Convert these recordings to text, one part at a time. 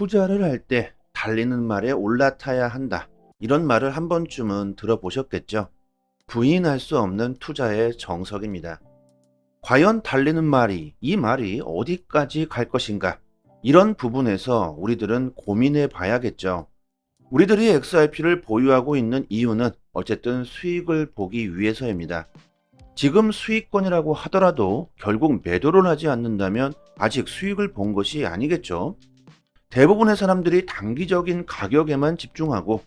투자를 할 때 달리는 말에 올라타야 한다. 이런 말을 한 번쯤은 들어보셨겠죠? 부인할 수 없는 투자의 정석입니다. 과연 달리는 말이, 이 말이 어디까지 갈 것인가? 이런 부분에서 우리들은 고민해 봐야겠죠. 우리들이 XRP를 보유하고 있는 이유는 어쨌든 수익을 보기 위해서입니다. 지금 수익권이라고 하더라도 결국 매도를 하지 않는다면 아직 수익을 본 것이 아니겠죠. 대부분의 사람들이 단기적인 가격에만 집중하고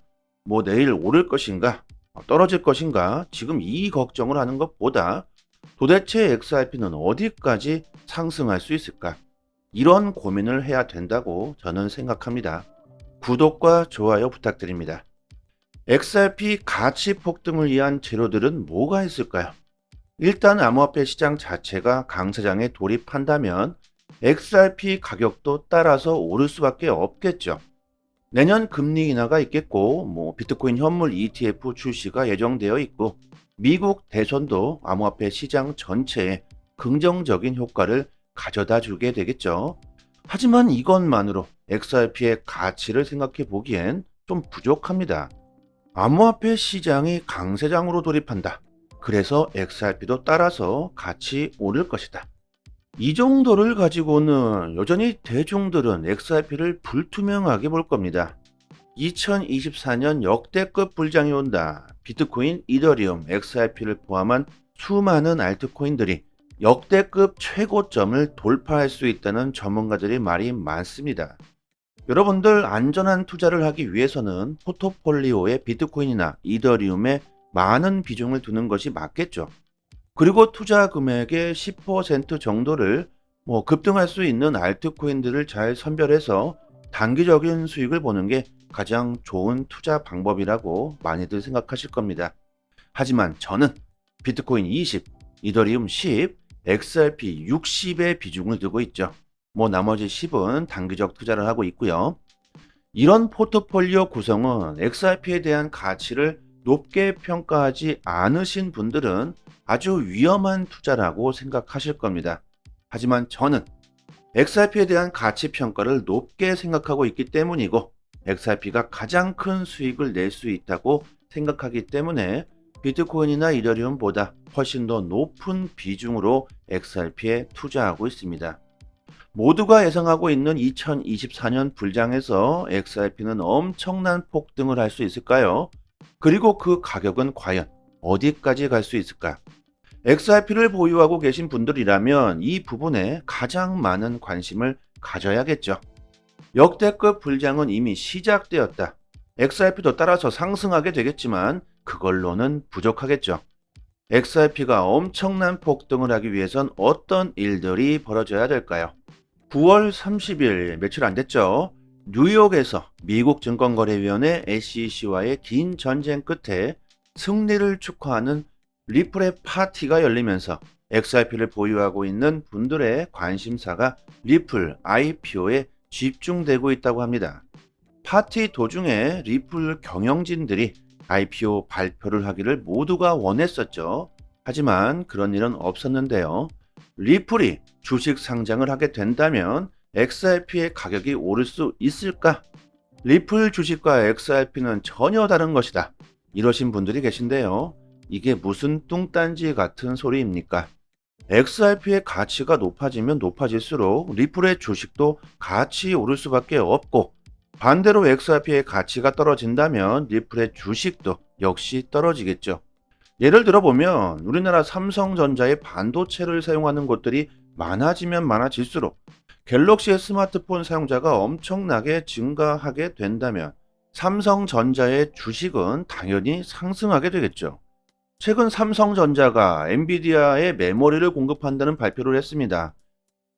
내일 오를 것인가, 떨어질 것인가, 지금 이 걱정을 하는 것보다 도대체 XRP는 어디까지 상승할 수 있을까? 이런 고민을 해야 된다고 저는 생각합니다. 구독과 좋아요 부탁드립니다. XRP 가치 폭등을 위한 재료들은 뭐가 있을까요? 일단 암호화폐 시장 자체가 강세장에 돌입한다면 XRP 가격도 따라서 오를 수밖에 없겠죠. 내년 금리 인하가 있겠고, 비트코인 현물 ETF 출시가 예정되어 있고, 미국 대선도 암호화폐 시장 전체에 긍정적인 효과를 가져다 주게 되겠죠. 하지만 이것만으로 XRP의 가치를 생각해 보기엔 좀 부족합니다. 암호화폐 시장이 강세장으로 돌입한다. 그래서 XRP도 따라서 같이 오를 것이다. 이 정도를 가지고는 여전히 대중들은 XRP를 불투명하게 볼 겁니다. 2024년 역대급 불장이 온다. 비트코인, 이더리움, XRP를 포함한 수많은 알트코인들이 역대급 최고점을 돌파할 수 있다는 전문가들의 말이 많습니다. 여러분들 안전한 투자를 하기 위해서는 포트폴리오에 비트코인이나 이더리움에 많은 비중을 두는 것이 맞겠죠. 그리고 투자 금액의 10% 정도를 급등할 수 있는 알트코인들을 잘 선별해서 단기적인 수익을 보는 게 가장 좋은 투자 방법이라고 많이들 생각하실 겁니다. 하지만 저는 비트코인 20, 이더리움 10, XRP 60의 비중을 두고 있죠. 나머지 10은 단기적 투자를 하고 있고요. 이런 포트폴리오 구성은 XRP에 대한 가치를 높게 평가하지 않으신 분들은 아주 위험한 투자라고 생각하실 겁니다. 하지만 저는 XRP에 대한 가치 평가를 높게 생각하고 있기 때문이고 XRP가 가장 큰 수익을 낼 수 있다고 생각하기 때문에 비트코인이나 이더리움보다 훨씬 더 높은 비중으로 XRP에 투자하고 있습니다. 모두가 예상하고 있는 2024년 불장에서 XRP는 엄청난 폭등을 할 수 있을까요? 그리고 그 가격은 과연 어디까지 갈 수 있을까? XRP를 보유하고 계신 분들이라면 이 부분에 가장 많은 관심을 가져야겠죠. 역대급 불장은 이미 시작되었다. XRP도 따라서 상승하게 되겠지만 그걸로는 부족하겠죠. XRP가 엄청난 폭등을 하기 위해선 어떤 일들이 벌어져야 될까요? 9월 30일 며칠 안 됐죠. 뉴욕에서 미국 증권거래위원회 SEC와의 긴 전쟁 끝에 승리를 축하하는 리플의 파티가 열리면서 XRP를 보유하고 있는 분들의 관심사가 리플 IPO에 집중되고 있다고 합니다. 파티 도중에 리플 경영진들이 IPO 발표를 하기를 모두가 원했었죠. 하지만 그런 일은 없었는데요. 리플이 주식 상장을 하게 된다면 XRP의 가격이 오를 수 있을까? 리플 주식과 XRP는 전혀 다른 것이다. 이러신 분들이 계신데요. 이게 무슨 뚱딴지 같은 소리입니까? XRP의 가치가 높아지면 높아질수록 리플의 주식도 같이 오를 수밖에 없고 반대로 XRP의 가치가 떨어진다면 리플의 주식도 역시 떨어지겠죠. 예를 들어보면 우리나라 삼성전자의 반도체를 사용하는 곳들이 많아지면 많아질수록 갤럭시의 스마트폰 사용자가 엄청나게 증가하게 된다면 삼성전자의 주식은 당연히 상승하게 되겠죠. 최근 삼성전자가 엔비디아의 메모리를 공급한다는 발표를 했습니다.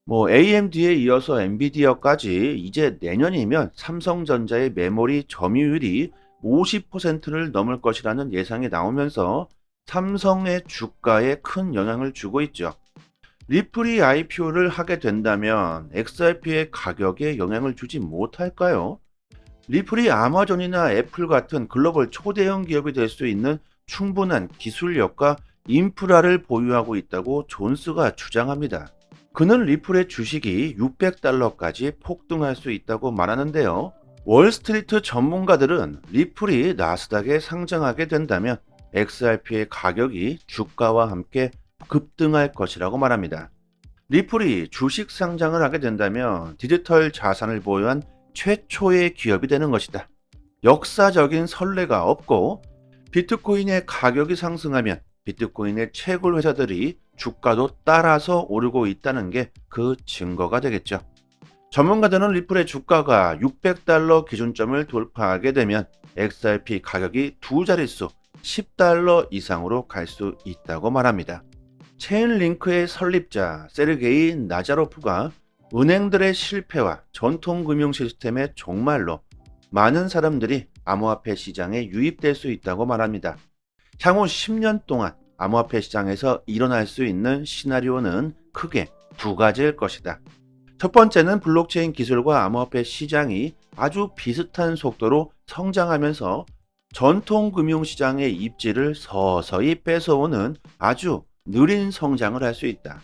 AMD에 이어서 엔비디아까지 이제 내년이면 삼성전자의 메모리 점유율이 50%를 넘을 것이라는 예상이 나오면서 삼성의 주가에 큰 영향을 주고 있죠. 리플이 IPO를 하게 된다면 XRP의 가격에 영향을 주지 못할까요? 리플이 아마존이나 애플 같은 글로벌 초대형 기업이 될 수 있는 충분한 기술력과 인프라를 보유하고 있다고 존스가 주장합니다. 그는 리플의 주식이 600달러까지 폭등할 수 있다고 말하는데요. 월스트리트 전문가들은 리플이 나스닥에 상장하게 된다면 XRP의 가격이 주가와 함께 급등할 것이라고 말합니다. 리플이 주식 상장을 하게 된다면 디지털 자산을 보유한 최초의 기업이 되는 것이다. 역사적인 선례가 없고 비트코인의 가격이 상승하면 비트코인의 채굴 회사들이 주가도 따라서 오르고 있다는 게 그 증거가 되겠죠. 전문가들은 리플의 주가가 600달러 기준점을 돌파하게 되면 XRP 가격이 두 자릿수 10달러 이상으로 갈 수 있다고 말합니다. 체인링크의 설립자 세르게이 나자로프가 은행들의 실패와 전통 금융 시스템의 종말로 많은 사람들이 암호화폐 시장에 유입될 수 있다고 말합니다. 향후 10년 동안 암호화폐 시장에서 일어날 수 있는 시나리오는 크게 두 가지일 것이다. 첫 번째는 블록체인 기술과 암호화폐 시장이 아주 비슷한 속도로 성장하면서 전통 금융시장의 입지를 서서히 뺏어오는 아주 느린 성장을 할 수 있다.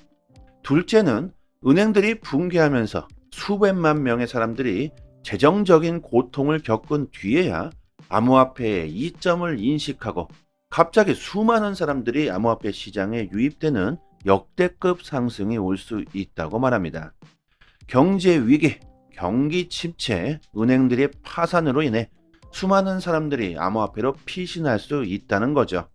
둘째는 은행들이 붕괴하면서 수백만 명의 사람들이 재정적인 고통을 겪은 뒤에야 암호화폐의 이점을 인식하고 갑자기 수많은 사람들이 암호화폐 시장에 유입되는 역대급 상승이 올 수 있다고 말합니다. 경제 위기, 경기 침체, 은행들의 파산으로 인해 수많은 사람들이 암호화폐로 피신할 수 있다는 거죠.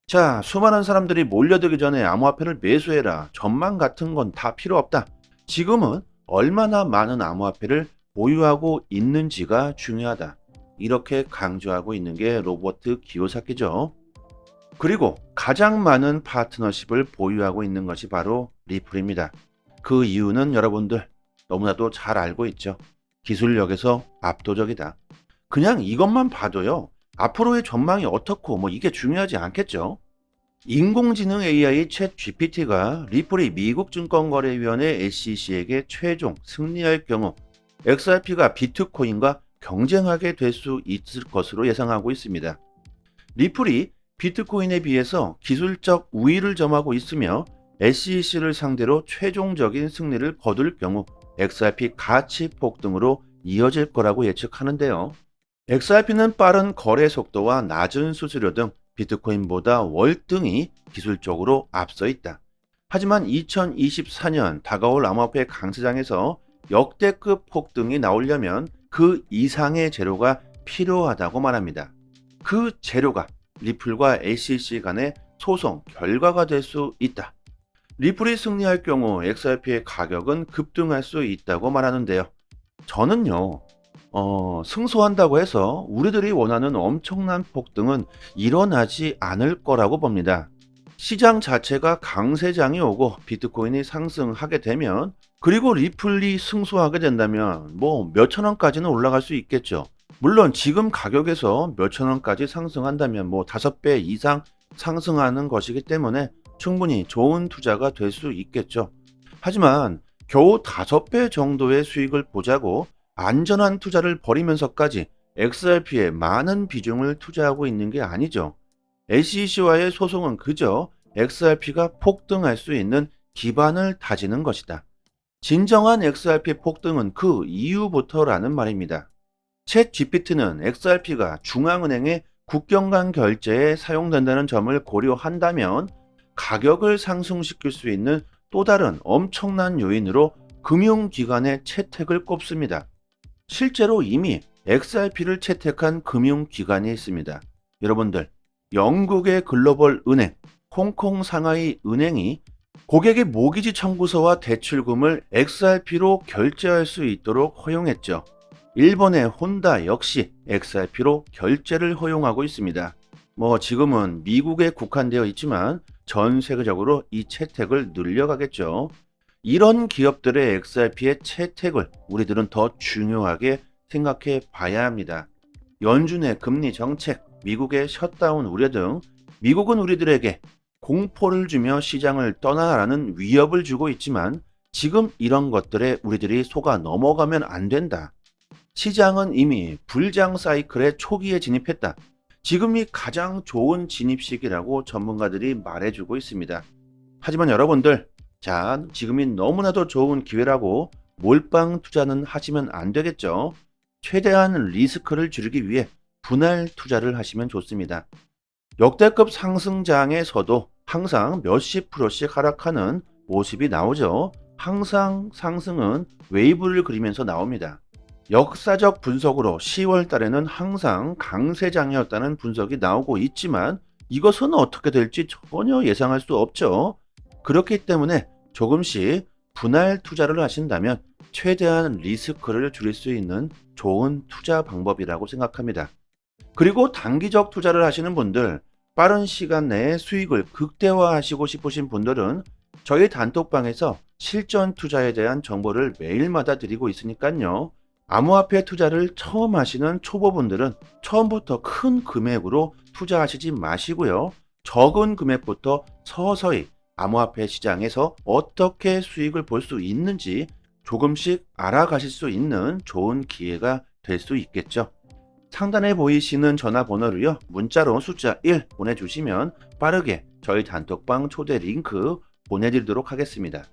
자, 수많은 사람들이 몰려들기 전에 암호화폐를 매수해라. 전망 같은 건 다 필요 없다. 지금은 얼마나 많은 암호화폐를 보유하고 있는지가 중요하다. 이렇게 강조하고 있는 게 로버트 기요사키죠. 그리고 가장 많은 파트너십을 보유하고 있는 것이 바로 리플입니다. 그 이유는 여러분들 너무나도 잘 알고 있죠. 기술력에서 압도적이다. 그냥 이것만 봐도요. 앞으로의 전망이 어떻고 이게 중요하지 않겠죠. 인공지능 AI 챗 GPT가 리플이 미국 증권거래위원회 SEC에게 최종 승리할 경우 XRP가 비트코인과 경쟁하게 될 수 있을 것으로 예상하고 있습니다. 리플이 비트코인에 비해서 기술적 우위를 점하고 있으며 SEC를 상대로 최종적인 승리를 거둘 경우 XRP 가치 폭등으로 이어질 거라고 예측하는데요. XRP는 빠른 거래 속도와 낮은 수수료 등 비트코인보다 월등히 기술적으로 앞서 있다. 하지만 2024년 다가올 암호화폐 강세장에서 역대급 폭등이 나오려면 그 이상의 재료가 필요하다고 말합니다. 그 재료가 리플과 SEC 간의 소송 결과가 될 수 있다. 리플이 승리할 경우 XRP의 가격은 급등할 수 있다고 말하는데요. 저는요, 승소한다고 해서 우리들이 원하는 엄청난 폭등은 일어나지 않을 거라고 봅니다. 시장 자체가 강세장이 오고 비트코인이 상승하게 되면 그리고 리플이 승소하게 된다면 몇천 원까지는 올라갈 수 있겠죠. 물론 지금 가격에서 몇천 원까지 상승한다면 5배 이상 상승하는 것이기 때문에 충분히 좋은 투자가 될 수 있겠죠. 하지만 겨우 5배 정도의 수익을 보자고 안전한 투자를 벌이면서까지 XRP에 많은 비중을 투자하고 있는 게 아니죠. SEC와의 소송은 그저 XRP가 폭등할 수 있는 기반을 다지는 것이다. 진정한 XRP 폭등은 그 이후부터라는 말입니다. 챗 GPT는 XRP가 중앙은행의 국경 간 결제에 사용된다는 점을 고려한다면 가격을 상승시킬 수 있는 또 다른 엄청난 요인으로 금융기관의 채택을 꼽습니다. 실제로 이미 XRP를 채택한 금융기관이 있습니다. 여러분들, 영국의 글로벌 은행, 홍콩 상하이 은행이 고객의 모기지 청구서와 대출금을 XRP로 결제할 수 있도록 허용했죠. 일본의 혼다 역시 XRP로 결제를 허용하고 있습니다. 지금은 미국에 국한되어 있지만 전 세계적으로 이 채택을 늘려가겠죠. 이런 기업들의 XRP의 채택을 우리들은 더 중요하게 생각해 봐야 합니다. 연준의 금리 정책, 미국의 셧다운 우려 등 미국은 우리들에게 공포를 주며 시장을 떠나라는 위협을 주고 있지만 지금 이런 것들에 우리들이 속아 넘어가면 안 된다. 시장은 이미 불장 사이클의 초기에 진입했다. 지금이 가장 좋은 진입 시기라고 전문가들이 말해주고 있습니다. 하지만 여러분들, 자, 지금이 너무나도 좋은 기회라고 몰빵 투자는 하시면 안 되겠죠. 최대한 리스크를 줄이기 위해 분할 투자를 하시면 좋습니다. 역대급 상승장에서도 항상 몇십 프로씩 하락하는 모습이 나오죠. 항상 상승은 웨이브를 그리면서 나옵니다. 역사적 분석으로 10월 달에는 항상 강세장이었다는 분석이 나오고 있지만 이것은 어떻게 될지 전혀 예상할 수 없죠. 그렇기 때문에 조금씩 분할 투자를 하신다면 최대한 리스크를 줄일 수 있는 좋은 투자 방법이라고 생각합니다. 그리고 단기적 투자를 하시는 분들, 빠른 시간 내에 수익을 극대화하시고 싶으신 분들은 저희 단톡방에서 실전 투자에 대한 정보를 매일마다 드리고 있으니까요. 암호화폐 투자를 처음 하시는 초보분들은 처음부터 큰 금액으로 투자하시지 마시고요. 적은 금액부터 서서히 암호화폐 시장에서 어떻게 수익을 볼 수 있는지 조금씩 알아가실 수 있는 좋은 기회가 될 수 있겠죠. 상단에 보이시는 전화번호로요. 문자로 숫자 1 보내주시면 빠르게 저희 단톡방 초대 링크 보내드리도록 하겠습니다.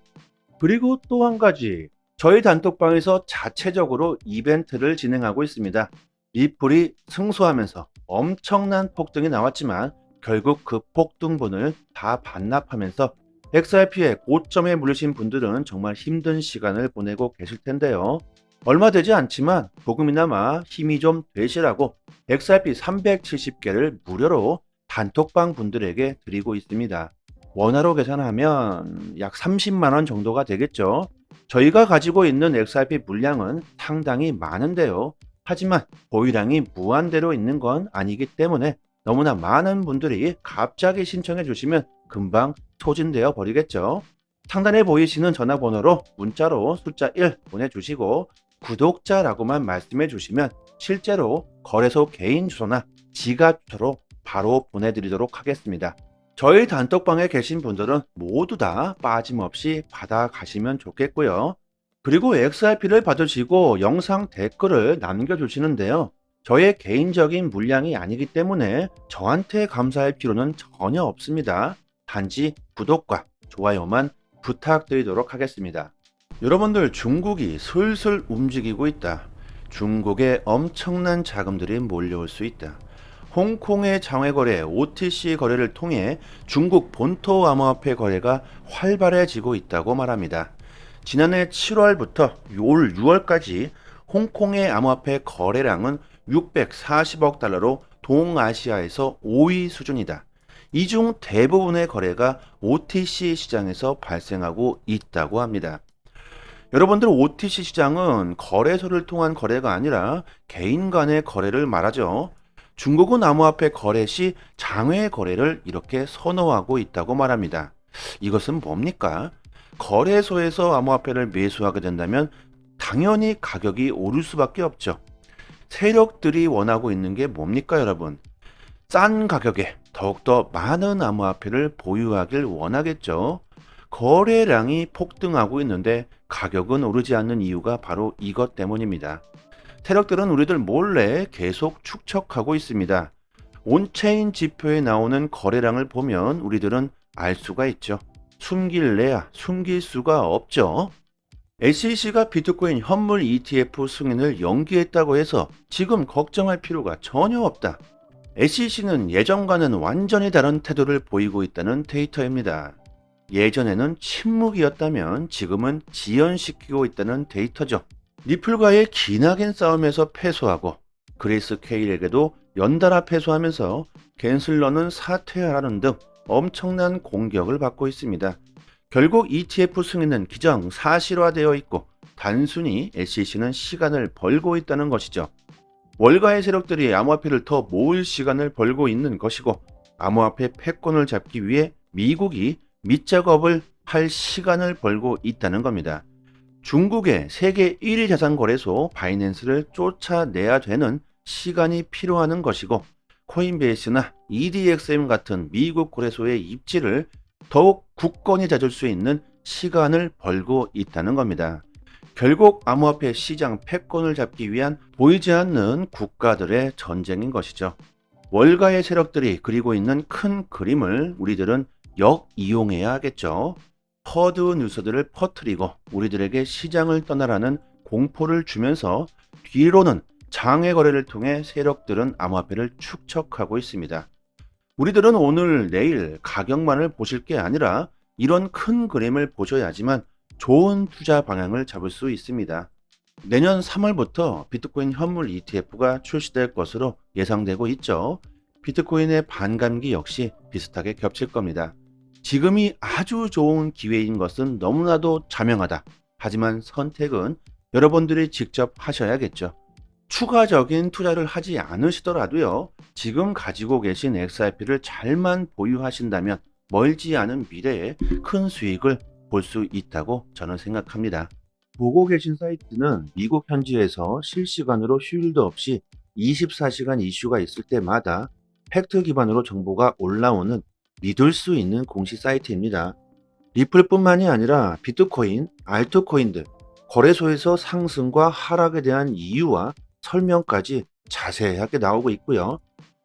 그리고 또 한 가지, 저희 단톡방에서 자체적으로 이벤트를 진행하고 있습니다. 리플이 승소하면서 엄청난 폭등이 나왔지만 결국 그 폭등분을 다 반납하면서 XRP의 고점에 물리신 분들은 정말 힘든 시간을 보내고 계실 텐데요. 얼마 되지 않지만 조금이나마 힘이 좀 되시라고 XRP 370개를 무료로 단톡방 분들에게 드리고 있습니다. 원화로 계산하면 약 30만 원 정도가 되겠죠. 저희가 가지고 있는 XRP 물량은 상당히 많은데요. 하지만 보유량이 무한대로 있는 건 아니기 때문에 너무나 많은 분들이 갑자기 신청해 주시면 금방 소진되어 버리겠죠. 상단에 보이시는 전화번호로 문자로 숫자 1 보내주시고 구독자라고만 말씀해 주시면 실제로 거래소 개인 주소나 지갑 주소로 바로 보내드리도록 하겠습니다. 저희 단톡방에 계신 분들은 모두 다 빠짐없이 받아가시면 좋겠고요. 그리고 XRP를 받으시고 영상 댓글을 남겨주시는데요. 저의 개인적인 물량이 아니기 때문에 저한테 감사할 필요는 전혀 없습니다. 단지 구독과 좋아요만 부탁드리도록 하겠습니다. 여러분들, 중국이 슬슬 움직이고 있다. 중국에 엄청난 자금들이 몰려올 수 있다. 홍콩의 장외거래, OTC 거래를 통해 중국 본토 암호화폐 거래가 활발해지고 있다고 말합니다. 지난해 7월부터 올 6월까지 홍콩의 암호화폐 거래량은 640억 달러로 동아시아에서 5위 수준이다. 이 중 대부분의 거래가 OTC 시장에서 발생하고 있다고 합니다. 여러분들, OTC 시장은 거래소를 통한 거래가 아니라 개인 간의 거래를 말하죠. 중국은 암호화폐 거래 시 장외 거래를 이렇게 선호하고 있다고 말합니다. 이것은 뭡니까? 거래소에서 암호화폐를 매수하게 된다면 당연히 가격이 오를 수밖에 없죠. 세력들이 원하고 있는 게 뭡니까, 여러분? 싼 가격에 더욱더 많은 암호화폐를 보유하길 원하겠죠. 거래량이 폭등하고 있는데 가격은 오르지 않는 이유가 바로 이것 때문입니다. 세력들은 우리들 몰래 계속 축척하고 있습니다. 온체인 지표에 나오는 거래량을 보면 우리들은 알 수가 있죠. 숨길래야 숨길 수가 없죠. SEC가 비트코인 현물 ETF 승인을 연기했다고 해서 지금 걱정할 필요가 전혀 없다. SEC는 예전과는 완전히 다른 태도를 보이고 있다는 데이터입니다. 예전에는 침묵이었다면 지금은 지연시키고 있다는 데이터죠. 리플과의 기나긴 싸움에서 패소하고 그레이스 케일에게도 연달아 패소하면서 갠슬러는 사퇴하라는 등 엄청난 공격을 받고 있습니다. 결국 ETF 승인은 기정사실화되어 있고 단순히 SEC는 시간을 벌고 있다는 것이죠. 월가의 세력들이 암호화폐를 더 모을 시간을 벌고 있는 것이고 암호화폐 패권을 잡기 위해 미국이 밑작업을 할 시간을 벌고 있다는 겁니다. 중국의 세계 1위 자산 거래소 바이낸스를 쫓아내야 되는 시간이 필요하는 것이고 코인베이스나 EDXM 같은 미국 거래소의 입지를 더욱 굳건히 다질 수 있는 시간을 벌고 있다는 겁니다. 결국 암호화폐 시장 패권을 잡기 위한 보이지 않는 국가들의 전쟁인 것이죠. 월가의 세력들이 그리고 있는 큰 그림을 우리들은 역이용해야 하겠죠. 허드 뉴스들을 퍼뜨리고 우리들에게 시장을 떠나라는 공포를 주면서 뒤로는 장외 거래를 통해 세력들은 암호화폐를 축적하고 있습니다. 우리들은 오늘 내일 가격만을 보실 게 아니라 이런 큰 그림을 보셔야지만 좋은 투자 방향을 잡을 수 있습니다. 내년 3월부터 비트코인 현물 ETF가 출시될 것으로 예상되고 있죠. 비트코인의 반감기 역시 비슷하게 겹칠 겁니다. 지금이 아주 좋은 기회인 것은 너무나도 자명하다. 하지만 선택은 여러분들이 직접 하셔야겠죠. 추가적인 투자를 하지 않으시더라도요, 지금 가지고 계신 XRP를 잘만 보유하신다면 멀지 않은 미래에 큰 수익을 볼 수 있다고 저는 생각합니다. 보고 계신 사이트는 미국 현지에서 실시간으로 휴일도 없이 24시간 이슈가 있을 때마다 팩트 기반으로 정보가 올라오는 믿을 수 있는 공식 사이트입니다. 리플뿐만이 아니라 비트코인, 알트코인들, 거래소에서 상승과 하락에 대한 이유와 설명까지 자세하게 나오고 있고요.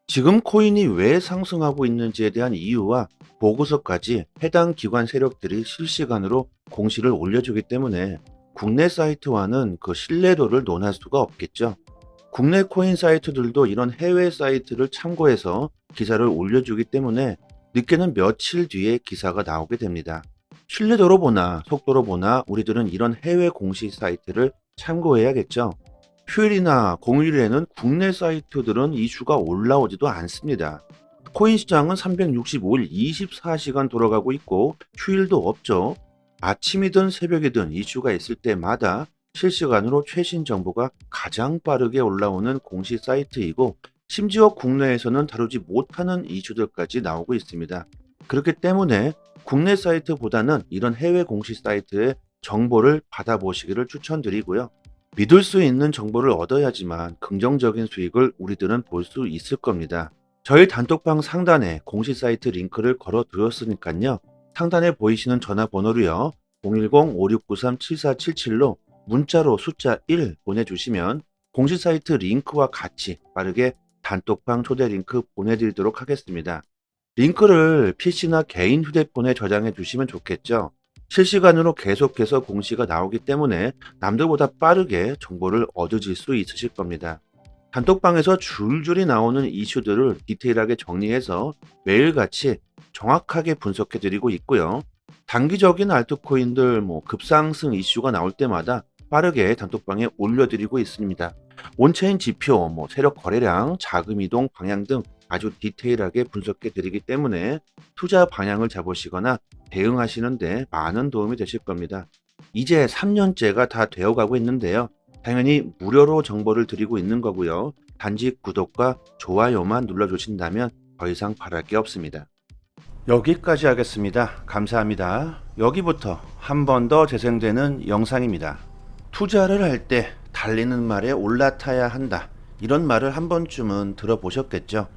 지금 코인이 왜 상승하고 있는지에 대한 이유와 보고서까지 해당 기관 세력들이 실시간으로 공시를 올려주기 때문에 국내 사이트와는 그 신뢰도를 논할 수가 없겠죠. 국내 코인 사이트들도 이런 해외 사이트를 참고해서 기사를 올려주기 때문에 늦게는 며칠 뒤에 기사가 나오게 됩니다. 신뢰도로 보나 속도로 보나 우리들은 이런 해외 공식 사이트를 참고해야겠죠. 휴일이나 공휴일에는 국내 사이트들은 이슈가 올라오지도 않습니다. 코인 시장은 365일 24시간 돌아가고 있고 휴일도 없죠. 아침이든 새벽이든 이슈가 있을 때마다 실시간으로 최신 정보가 가장 빠르게 올라오는 공식 사이트이고 심지어 국내에서는 다루지 못하는 이슈들까지 나오고 있습니다. 그렇기 때문에 국내 사이트보다는 이런 해외 공식 사이트의 정보를 받아보시기를 추천드리고요. 믿을 수 있는 정보를 얻어야지만 긍정적인 수익을 우리들은 볼 수 있을 겁니다. 저희 단톡방 상단에 공식 사이트 링크를 걸어 두었으니까요. 상단에 보이시는 전화번호로요. 010-5693-7477로 문자로 숫자 1 보내주시면 공식 사이트 링크와 같이 빠르게 단톡방 초대 링크 보내드리도록 하겠습니다. 링크를 PC나 개인 휴대폰에 저장해 주시면 좋겠죠. 실시간으로 계속해서 공시가 나오기 때문에 남들보다 빠르게 정보를 얻으실 수 있으실 겁니다. 단톡방에서 줄줄이 나오는 이슈들을 디테일하게 정리해서 매일같이 정확하게 분석해 드리고 있고요. 단기적인 알트코인들 급상승 이슈가 나올 때마다 빠르게 단톡방에 올려드리고 있습니다. 온체인 지표, 세력 거래량, 자금 이동 방향 등 아주 디테일하게 분석해 드리기 때문에 투자 방향을 잡으시거나 대응하시는데 많은 도움이 되실 겁니다. 이제 3년째가 다 되어가고 있는데요. 당연히 무료로 정보를 드리고 있는 거고요. 단지 구독과 좋아요만 눌러주신다면 더 이상 바랄 게 없습니다. 여기까지 하겠습니다. 감사합니다. 여기부터 한 번 더 재생되는 영상입니다. 투자를 할 때 달리는 말에 올라타야 한다. 이런 말을 한 번쯤은 들어보셨겠죠?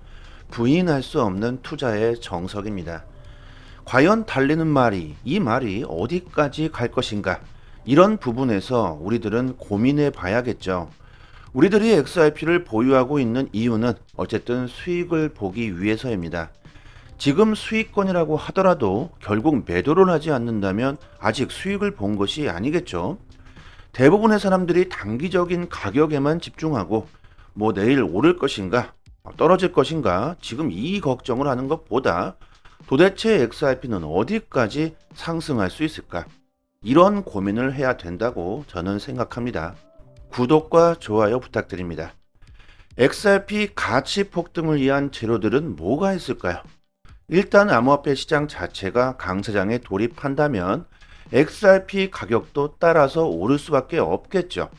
부인할 수 없는 투자의 정석입니다. 과연 달리는 말이, 이 말이 어디까지 갈 것인가? 이런 부분에서 우리들은 고민해 봐야겠죠. 우리들이 XRP를 보유하고 있는 이유는 어쨌든 수익을 보기 위해서입니다. 지금 수익권이라고 하더라도 결국 매도를 하지 않는다면 아직 수익을 본 것이 아니겠죠. 대부분의 사람들이 단기적인 가격에만 집중하고 내일 오를 것인가 떨어질 것인가 지금 이 걱정을 하는 것보다 도대체 XRP는 어디까지 상승할 수 있을까? 이런 고민을 해야 된다고 저는 생각합니다. 구독과 좋아요 부탁드립니다. XRP 가치 폭등을 위한 재료들은 뭐가 있을까요? 일단 암호화폐 시장 자체가 강세장에 돌입한다면 XRP 가격도 따라서 오를 수밖에 없겠죠.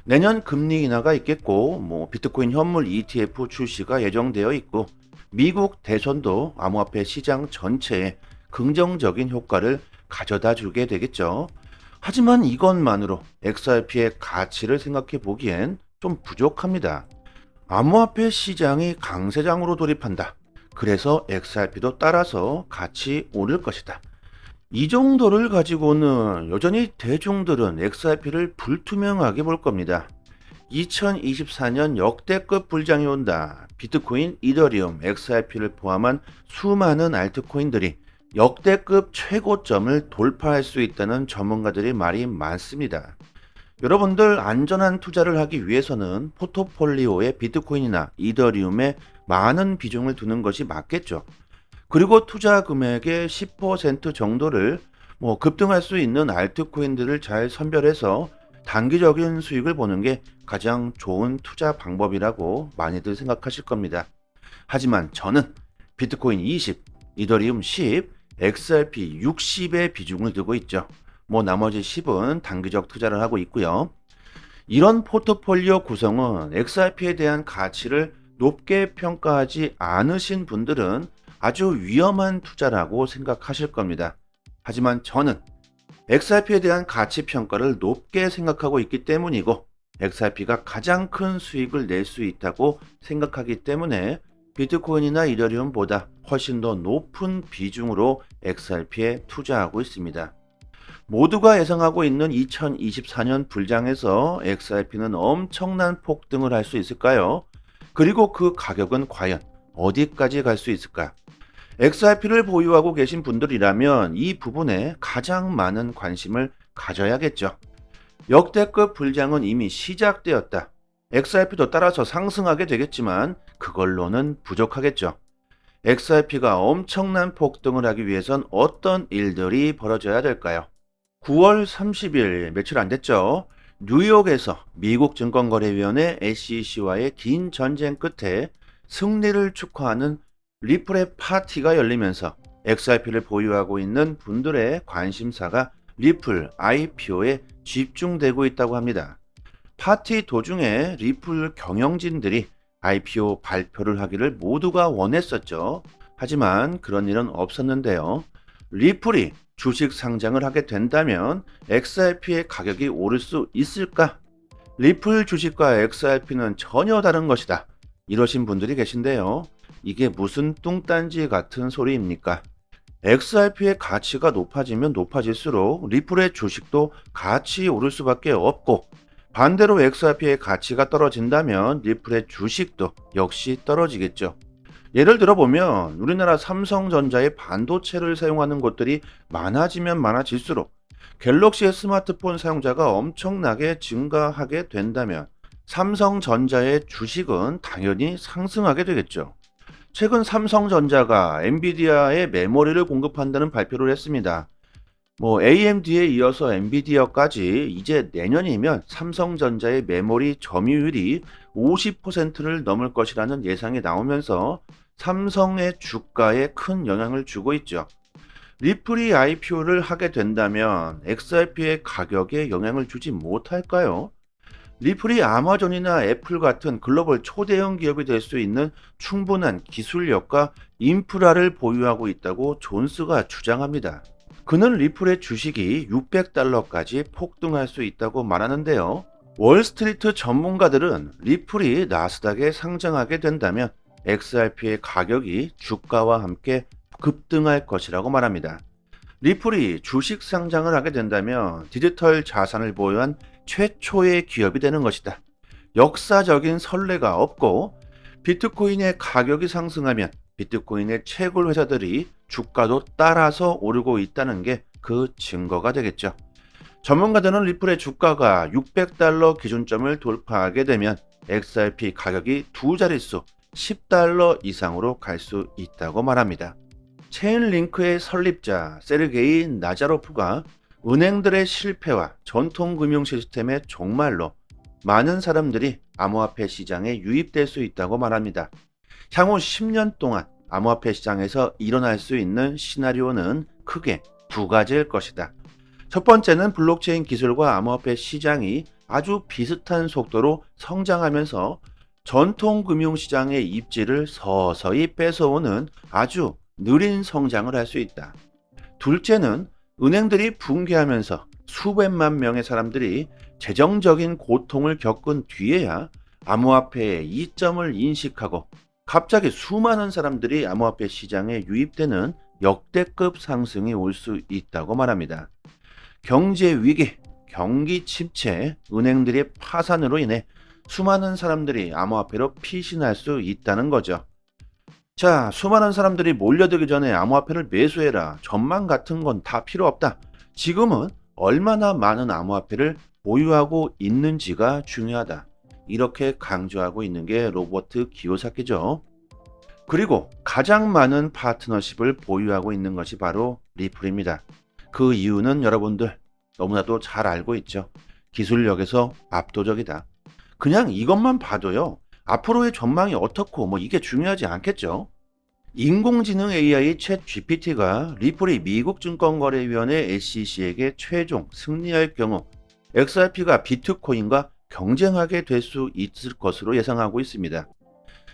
내년 금리 인하가 있겠고 비트코인 현물 ETF 출시가 예정되어 있고 미국 대선도 암호화폐 시장 전체에 긍정적인 효과를 가져다 주게 되겠죠. 하지만 이것만으로 XRP의 가치를 생각해 보기엔 좀 부족합니다. 암호화폐 시장이 강세장으로 돌입한다. 그래서 XRP도 따라서 같이 오를 것이다. 이 정도를 가지고는 여전히 대중들은 XRP를 불투명하게 볼 겁니다. 2024년 역대급 불장이 온다. 비트코인, 이더리움, XRP를 포함한 수많은 알트코인들이 역대급 최고점을 돌파할 수 있다는 전문가들의 말이 많습니다. 여러분들 안전한 투자를 하기 위해서는 포트폴리오에 비트코인이나 이더리움에 많은 비중을 두는 것이 맞겠죠. 그리고 투자 금액의 10% 정도를 급등할 수 있는 알트코인들을 잘 선별해서 단기적인 수익을 보는 게 가장 좋은 투자 방법이라고 많이들 생각하실 겁니다. 하지만 저는 비트코인 20, 이더리움 10, XRP 60의 비중을 두고 있죠. 나머지 10은 단기적 투자를 하고 있고요. 이런 포트폴리오 구성은 XRP에 대한 가치를 높게 평가하지 않으신 분들은 아주 위험한 투자라고 생각하실 겁니다. 하지만 저는 XRP에 대한 가치 평가를 높게 생각하고 있기 때문이고 XRP가 가장 큰 수익을 낼 수 있다고 생각하기 때문에 비트코인이나 이더리움보다 훨씬 더 높은 비중으로 XRP에 투자하고 있습니다. 모두가 예상하고 있는 2024년 불장에서 XRP는 엄청난 폭등을 할 수 있을까요? 그리고 그 가격은 과연 어디까지 갈 수 있을까? XRP를 보유하고 계신 분들이라면 이 부분에 가장 많은 관심을 가져야겠죠. 역대급 불장은 이미 시작되었다. XRP도 따라서 상승하게 되겠지만 그걸로는 부족하겠죠. XRP가 엄청난 폭등을 하기 위해선 어떤 일들이 벌어져야 될까요? 9월 30일 며칠 안 됐죠. 뉴욕에서 미국 증권거래위원회 SEC와의 긴 전쟁 끝에 승리를 축하하는 리플의 파티가 열리면서 XRP를 보유하고 있는 분들의 관심사가 리플 IPO에 집중되고 있다고 합니다. 파티 도중에 리플 경영진들이 IPO 발표를 하기를 모두가 원했었죠. 하지만 그런 일은 없었는데요. 리플이 주식 상장을 하게 된다면 XRP의 가격이 오를 수 있을까? 리플 주식과 XRP는 전혀 다른 것이다. 이러신 분들이 계신데요. 이게 무슨 뚱딴지 같은 소리입니까? XRP의 가치가 높아지면 높아질수록 리플의 주식도 같이 오를 수밖에 없고 반대로 XRP의 가치가 떨어진다면 리플의 주식도 역시 떨어지겠죠. 예를 들어보면 우리나라 삼성전자의 반도체를 사용하는 곳들이 많아지면 많아질수록 갤럭시의 스마트폰 사용자가 엄청나게 증가하게 된다면 삼성전자의 주식은 당연히 상승하게 되겠죠. 최근 삼성전자가 엔비디아의 메모리를 공급한다는 발표를 했습니다. AMD에 이어서 엔비디아까지 이제 내년이면 삼성전자의 메모리 점유율이 50%를 넘을 것이라는 예상이 나오면서 삼성의 주가에 큰 영향을 주고 있죠. 리플이 IPO를 하게 된다면 XRP의 가격에 영향을 주지 못할까요? 리플이 아마존이나 애플 같은 글로벌 초대형 기업이 될 수 있는 충분한 기술력과 인프라를 보유하고 있다고 존스가 주장합니다. 그는 리플의 주식이 $600까지 폭등할 수 있다고 말하는데요. 월스트리트 전문가들은 리플이 나스닥에 상장하게 된다면 XRP의 가격이 주가와 함께 급등할 것이라고 말합니다. 리플이 주식 상장을 하게 된다면 디지털 자산을 보유한 최초의 기업이 되는 것이다. 역사적인 선례가 없고 비트코인의 가격이 상승하면 비트코인의 채굴 회사들이 주가도 따라서 오르고 있다는 게 그 증거가 되겠죠. 전문가들은 리플의 주가가 $600 기준점을 돌파하게 되면 XRP 가격이 두 자릿수 $10 이상으로 갈 수 있다고 말합니다. 체인링크의 설립자 세르게이 나자로프가 은행들의 실패와 전통 금융 시스템의 종말로 많은 사람들이 암호화폐 시장에 유입될 수 있다고 말합니다. 향후 10년 동안 암호화폐 시장에서 일어날 수 있는 시나리오는 크게 두 가지일 것이다. 첫 번째는 블록체인 기술과 암호화폐 시장이 아주 비슷한 속도로 성장하면서 전통 금융 시장의 입지를 서서히 뺏어오는 아주 느린 성장을 할 수 있다. 둘째는 은행들이 붕괴하면서 수백만 명의 사람들이 재정적인 고통을 겪은 뒤에야 암호화폐의 이점을 인식하고 갑자기 수많은 사람들이 암호화폐 시장에 유입되는 역대급 상승이 올 수 있다고 말합니다. 경제 위기, 경기 침체, 은행들의 파산으로 인해 수많은 사람들이 암호화폐로 피신할 수 있다는 거죠. 자, 수많은 사람들이 몰려들기 전에 암호화폐를 매수해라. 전망 같은 건 다 필요 없다. 지금은 얼마나 많은 암호화폐를 보유하고 있는지가 중요하다. 이렇게 강조하고 있는 게 로버트 기요사키죠. 그리고 가장 많은 파트너십을 보유하고 있는 것이 바로 리플입니다. 그 이유는 여러분들 너무나도 잘 알고 있죠. 기술력에서 압도적이다. 그냥 이것만 봐도요. 앞으로의 전망이 어떻고 뭐 이게 중요하지 않겠죠. 인공지능 AI 챗 GPT가 리플이 미국 증권거래위원회 SEC에게 최종 승리할 경우 XRP가 비트코인과 경쟁하게 될 수 있을 것으로 예상하고 있습니다.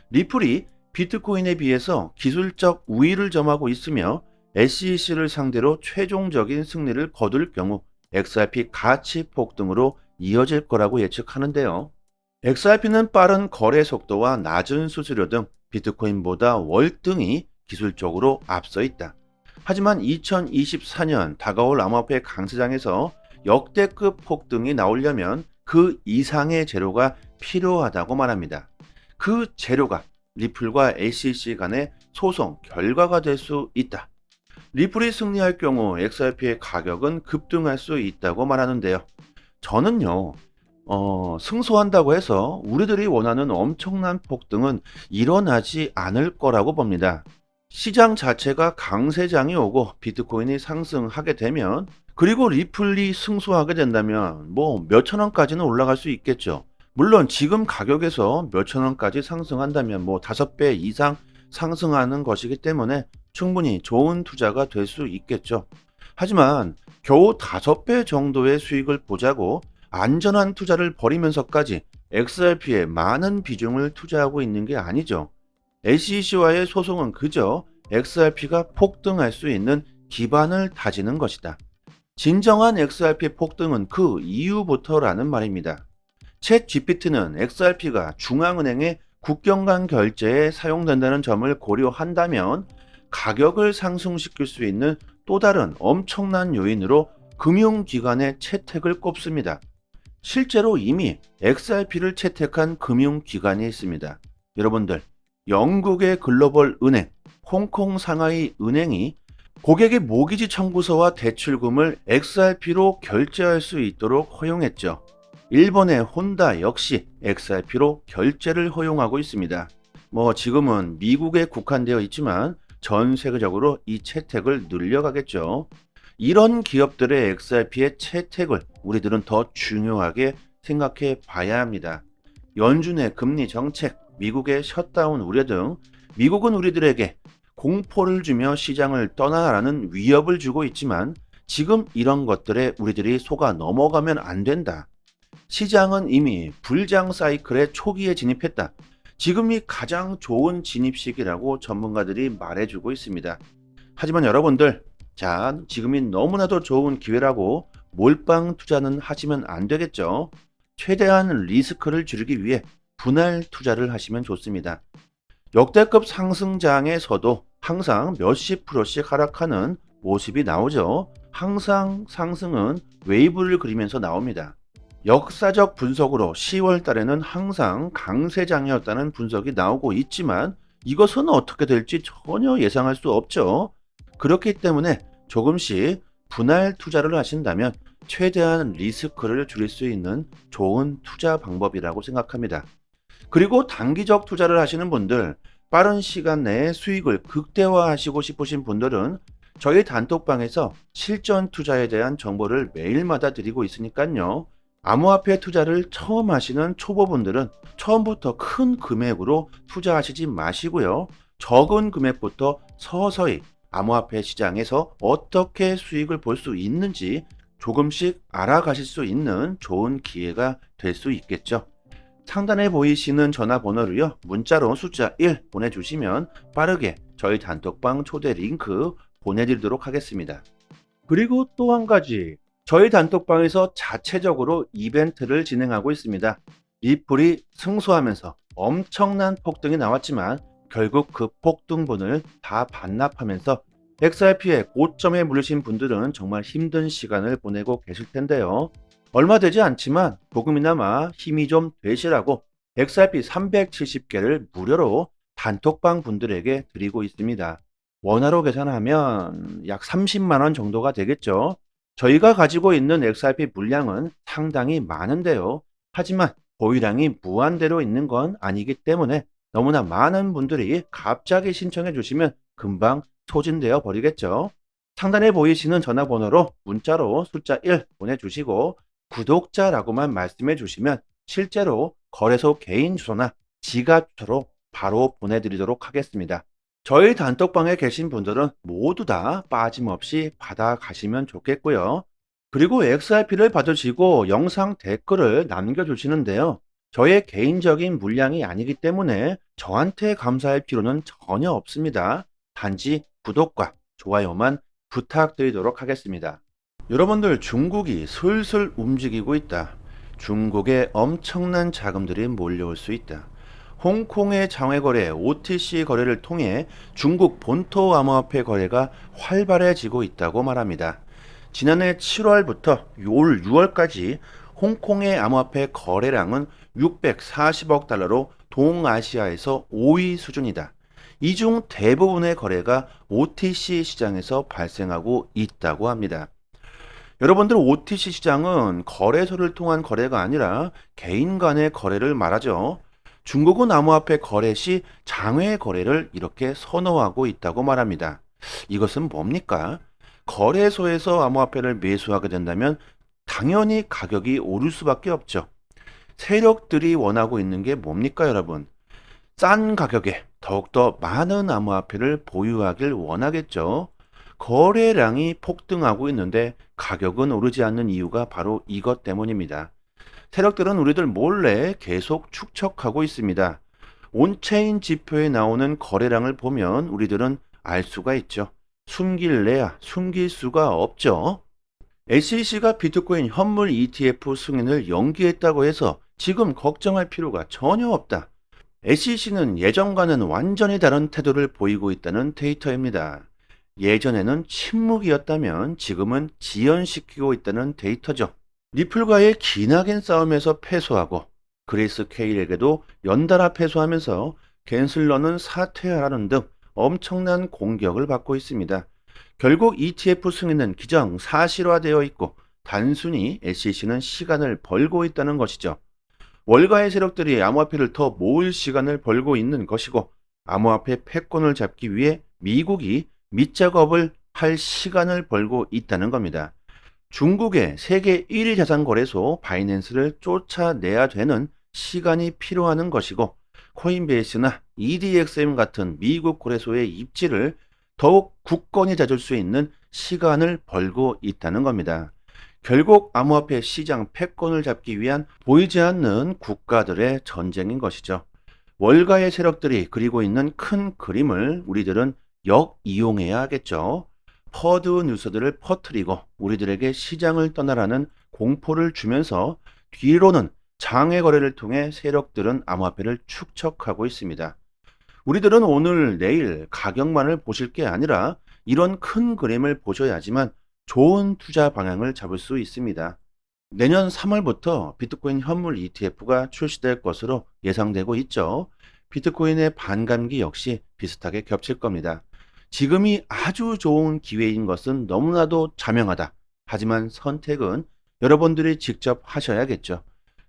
리플이 비트코인에 비해서 기술적 우위를 점하고 있으며 SEC를 상대로 최종적인 승리를 거둘 경우 XRP 가치 폭등으로 이어질 거라고 예측하는데요. XRP는 빠른 거래 속도와 낮은 수수료 등 비트코인보다 월등히 기술적으로 앞서 있다. 하지만 2024년 다가올 암호화폐 강세장에서 역대급 폭등이 나오려면 그 이상의 재료가 필요하다고 말합니다. 그 재료가 리플과 SEC 간의 소송 결과가 될 수 있다. 리플이 승리할 경우 XRP의 가격은 급등할 수 있다고 말하는데요. 저는요, 승소한다고 해서 우리들이 원하는 엄청난 폭등은 일어나지 않을 거라고 봅니다. 시장 자체가 강세장이 오고 비트코인이 상승하게 되면 그리고 리플이 승소하게 된다면 뭐 몇천 원까지는 올라갈 수 있겠죠. 물론 지금 가격에서 몇천 원까지 상승한다면 뭐 5배 이상 상승하는 것이기 때문에 충분히 좋은 투자가 될 수 있겠죠. 하지만 겨우 5배 정도의 수익을 보자고 안전한 투자를 벌이면서까지 XRP에 많은 비중을 투자하고 있는 게 아니죠. SEC와의 소송은 그저 XRP가 폭등할 수 있는 기반을 다지는 것이다. 진정한 XRP 폭등은 그 이후부터라는 말입니다. 챗 GPT는 XRP가 중앙은행의 국경 간 결제에 사용된다는 점을 고려한다면 가격을 상승시킬 수 있는 또 다른 엄청난 요인으로 금융기관의 채택을 꼽습니다. 실제로 이미 XRP를 채택한 금융기관이 있습니다. 여러분들, 영국의 글로벌 은행, 홍콩 상하이 은행이 고객의 모기지 청구서와 대출금을 XRP로 결제할 수 있도록 허용했죠. 일본의 혼다 역시 XRP로 결제를 허용하고 있습니다. 뭐 지금은 미국에 국한되어 있지만 전 세계적으로 이 채택을 늘려가겠죠. 이런 기업들의 XRP의 채택을 우리들은 더 중요하게 생각해 봐야 합니다. 연준의 금리 정책, 미국의 셧다운 우려 등 미국은 우리들에게 공포를 주며 시장을 떠나라는 위협을 주고 있지만 지금 이런 것들에 우리들이 속아 넘어가면 안 된다. 시장은 이미 불장 사이클의 초기에 진입했다. 지금이 가장 좋은 진입 시기라고 전문가들이 말해주고 있습니다. 하지만 여러분들, 자, 지금이 너무나도 좋은 기회라고 몰빵 투자는 하시면 안 되겠죠. 최대한 리스크를 줄이기 위해 분할 투자를 하시면 좋습니다. 역대급 상승장에서도 항상 몇십 프로씩 하락하는 모습이 나오죠. 항상 상승은 웨이브를 그리면서 나옵니다. 역사적 분석으로 10월 달에는 항상 강세장이었다는 분석이 나오고 있지만 이것은 어떻게 될지 전혀 예상할 수 없죠. 그렇기 때문에 조금씩 분할 투자를 하신다면 최대한 리스크를 줄일 수 있는 좋은 투자 방법이라고 생각합니다. 그리고 단기적 투자를 하시는 분들, 빠른 시간 내에 수익을 극대화하시고 싶으신 분들은 저희 단톡방에서 실전 투자에 대한 정보를 매일마다 드리고 있으니까요. 암호화폐 투자를 처음 하시는 초보분들은 처음부터 큰 금액으로 투자하시지 마시고요. 적은 금액부터 서서히 암호화폐 시장에서 어떻게 수익을 볼 수 있는지 조금씩 알아가실 수 있는 좋은 기회가 될 수 있겠죠. 상단에 보이시는 전화번호로요. 문자로 숫자 1 보내주시면 빠르게 저희 단톡방 초대 링크 보내드리도록 하겠습니다. 그리고 또 한 가지, 저희 단톡방에서 자체적으로 이벤트를 진행하고 있습니다. 리플이 승소하면서 엄청난 폭등이 나왔지만 결국 그 폭등분을 다 반납하면서 XRP의 고점에 물리신 분들은 정말 힘든 시간을 보내고 계실 텐데요. 얼마 되지 않지만 조금이나마 힘이 좀 되시라고 XRP 370개를 무료로 단톡방 분들에게 드리고 있습니다. 원화로 계산하면 약 30만 원 정도가 되겠죠. 저희가 가지고 있는 XRP 물량은 상당히 많은데요. 하지만 보유량이 무한대로 있는 건 아니기 때문에 너무나 많은 분들이 갑자기 신청해 주시면 금방 소진되어 버리겠죠. 상단에 보이시는 전화번호로 문자로 숫자 1 보내주시고 구독자라고만 말씀해 주시면 실제로 거래소 개인 주소나 지갑 주소로 바로 보내드리도록 하겠습니다. 저희 단톡방에 계신 분들은 모두 다 빠짐없이 받아가시면 좋겠고요. 그리고 XRP를 받으시고 영상 댓글을 남겨주시는데요. 저의 개인적인 물량이 아니기 때문에 저한테 감사할 필요는 전혀 없습니다. 단지 구독과 좋아요만 부탁드리도록 하겠습니다. 여러분들, 중국이 슬슬 움직이고 있다. 중국에 엄청난 자금들이 몰려올 수 있다. 홍콩의 장외거래, OTC 거래를 통해 중국 본토 암호화폐 거래가 활발해지고 있다고 말합니다. 지난해 7월부터 올 6월까지 홍콩의 암호화폐 거래량은 640억 달러로 동아시아에서 5위 수준이다. 이 중 대부분의 거래가 OTC 시장에서 발생하고 있다고 합니다. 여러분들, OTC 시장은 거래소를 통한 거래가 아니라 개인 간의 거래를 말하죠. 중국은 암호화폐 거래 시 장외 거래를 이렇게 선호하고 있다고 말합니다. 이것은 뭡니까? 거래소에서 암호화폐를 매수하게 된다면 당연히 가격이 오를 수밖에 없죠. 세력들이 원하고 있는 게 뭡니까, 여러분? 싼 가격에 더욱더 많은 암호화폐를 보유하길 원하겠죠. 거래량이 폭등하고 있는데 가격은 오르지 않는 이유가 바로 이것 때문입니다. 세력들은 우리들 몰래 계속 축척하고 있습니다. 온체인 지표에 나오는 거래량을 보면 우리들은 알 수가 있죠. 숨길래야 숨길 수가 없죠. SEC가 비트코인 현물 ETF 승인을 연기했다고 해서 지금 걱정할 필요가 전혀 없다. SEC는 예전과는 완전히 다른 태도를 보이고 있다는 데이터입니다. 예전에는 침묵이었다면 지금은 지연시키고 있다는 데이터죠. 리플과의 기나긴 싸움에서 패소하고 그레이스 케일에게도 연달아 패소하면서 갠슬러는 사퇴하라는 등 엄청난 공격을 받고 있습니다. 결국 ETF 승인은 기정 사실화되어 있고 단순히 SEC는 시간을 벌고 있다는 것이죠. 월가의 세력들이 암호화폐를 더 모을 시간을 벌고 있는 것이고 암호화폐 패권을 잡기 위해 미국이 밑작업을 할 시간을 벌고 있다는 겁니다. 중국의 세계 1위 자산 거래소 바이낸스를 쫓아내야 되는 시간이 필요하는 것이고 코인베이스나 EDXM 같은 미국 거래소의 입지를 더욱 굳건히 다질 수 있는 시간을 벌고 있다는 겁니다. 결국 암호화폐 시장 패권을 잡기 위한 보이지 않는 국가들의 전쟁인 것이죠. 월가의 세력들이 그리고 있는 큰 그림을 우리들은 역이용해야 하겠죠. 퍼드 뉴스들을 퍼뜨리고 우리들에게 시장을 떠나라는 공포를 주면서 뒤로는 장외 거래를 통해 세력들은 암호화폐를 축척하고 있습니다. 우리들은 오늘 내일 가격만을 보실 게 아니라 이런 큰 그림을 보셔야지만 좋은 투자 방향을 잡을 수 있습니다. 내년 3월부터 비트코인 현물 ETF가 출시될 것으로 예상되고 있죠. 비트코인의 반감기 역시 비슷하게 겹칠 겁니다. 지금이 아주 좋은 기회인 것은 너무나도 자명하다. 하지만 선택은 여러분들이 직접 하셔야겠죠.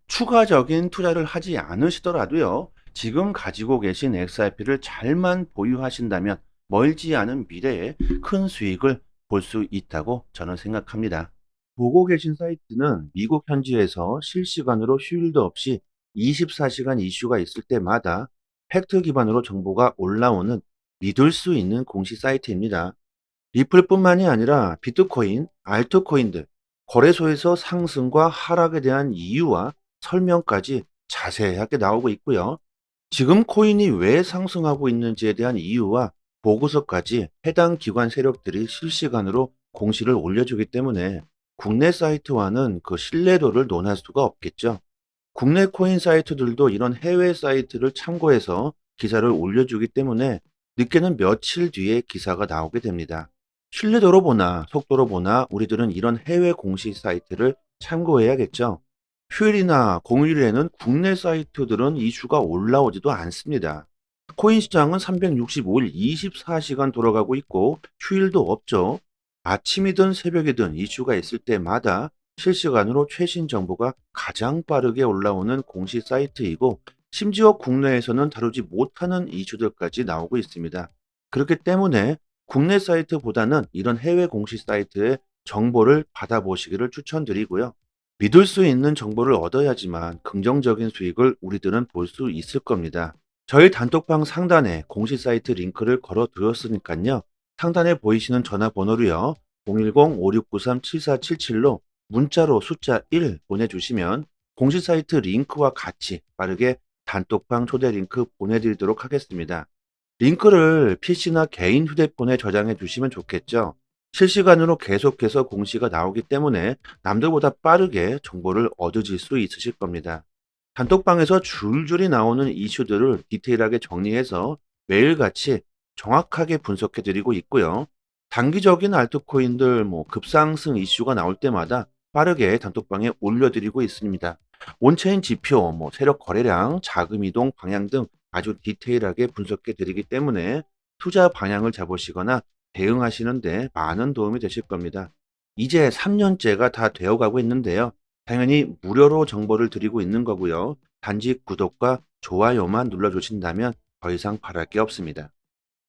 추가적인 투자를 하지 않으시더라도요, 지금 가지고 계신 XRP를 잘만 보유하신다면 멀지 않은 미래에 큰 수익을 볼 수 있다고 저는 생각합니다. 보고 계신 사이트는 미국 현지에서 실시간으로 휴일도 없이 24시간 이슈가 있을 때마다 팩트 기반으로 정보가 올라오는 믿을 수 있는 공식 사이트입니다. 리플뿐만이 아니라 비트코인, 알트코인들, 거래소에서 상승과 하락에 대한 이유와 설명까지 자세하게 나오고 있고요. 지금 코인이 왜 상승하고 있는지에 대한 이유와 보고서까지 해당 기관 세력들이 실시간으로 공시를 올려주기 때문에 국내 사이트와는 그 신뢰도를 논할 수가 없겠죠. 국내 코인 사이트들도 이런 해외 사이트를 참고해서 기사를 올려주기 때문에 늦게는 며칠 뒤에 기사가 나오게 됩니다. 신뢰도로 보나 속도로 보나 우리들은 이런 해외 공식 사이트를 참고해야겠죠. 휴일이나 공휴일에는 국내 사이트들은 이슈가 올라오지도 않습니다. 코인 시장은 365일 24시간 돌아가고 있고 휴일도 없죠. 아침이든 새벽이든 이슈가 있을 때마다 실시간으로 최신 정보가 가장 빠르게 올라오는 공식 사이트이고 심지어 국내에서는 다루지 못하는 이슈들까지 나오고 있습니다. 그렇기 때문에 국내 사이트보다는 이런 해외 공식 사이트의 정보를 받아보시기를 추천드리고요. 믿을 수 있는 정보를 얻어야지만 긍정적인 수익을 우리들은 볼 수 있을 겁니다. 저희 단톡방 상단에 공식 사이트 링크를 걸어 두었으니까요. 상단에 보이시는 전화번호로요. 010-5693-7477로 문자로 숫자 1 보내주시면 공식 사이트 링크와 같이 빠르게 단톡방 초대 링크 보내드리도록 하겠습니다. 링크를 PC나 개인 휴대폰에 저장해 주시면 좋겠죠. 실시간으로 계속해서 공시가 나오기 때문에 남들보다 빠르게 정보를 얻으실 수 있으실 겁니다. 단톡방에서 줄줄이 나오는 이슈들을 디테일하게 정리해서 매일같이 정확하게 분석해 드리고 있고요. 단기적인 알트코인들 급상승 이슈가 나올 때마다 빠르게 단톡방에 올려드리고 있습니다. 온체인 지표, 세력 거래량, 자금 이동 방향 등 아주 디테일하게 분석해 드리기 때문에 투자 방향을 잡으시거나 대응하시는데 많은 도움이 되실 겁니다. 이제 3년째가 다 되어 가고 있는데요. 당연히 무료로 정보를 드리고 있는 거고요. 단지 구독과 좋아요만 눌러주신다면 더 이상 바랄 게 없습니다.